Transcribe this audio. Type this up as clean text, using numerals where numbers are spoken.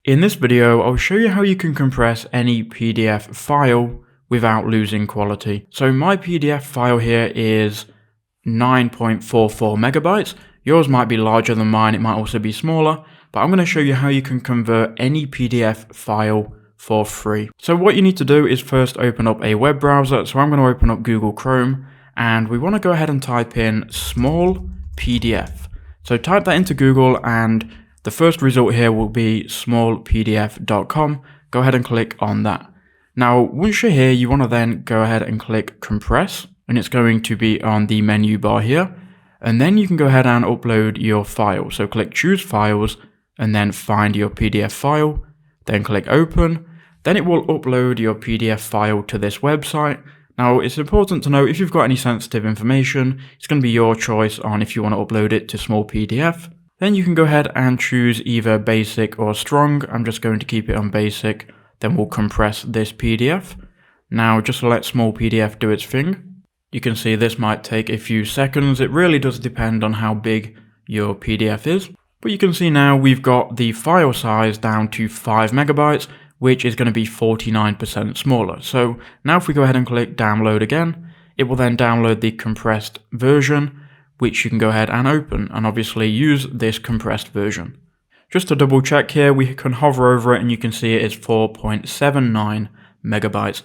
In this video, I'll show you how you can compress any PDF file without losing quality. So my PDF file here is 9.44 megabytes. Yours might be larger than mine, it might also be smaller, but I'm going to show you how you can convert any PDF file for free. So what you need to do is first open up a web browser. So I'm going to open up Google Chrome and we want to go ahead and type in small PDF. So type that into Google and the first result here will be smallpdf.com. Go ahead and click on that. Now, once you're here, you want to then go ahead and click compress, and it's going to be on the menu bar here. And then you can go ahead and upload your file. So click choose files and then find your PDF file, then click open. Then it will upload your PDF file to this website. Now, it's important to know if you've got any sensitive information, it's going to be your choice on if you want to upload it to small PDF. Then you can go ahead and choose either basic or strong. I'm just going to keep it on basic. Then we'll compress this PDF. Now, just to let small PDF do its thing. You can see this might take a few seconds. It really does depend on how big your PDF is. But you can see now we've got the file size down to 5 megabytes, which is going to be 49% smaller. So now if we go ahead and click download again, it will then download the compressed version, which you can go ahead and open and obviously use this compressed version. Just to double check here, we can hover over it and you can see it is 4.79 megabytes.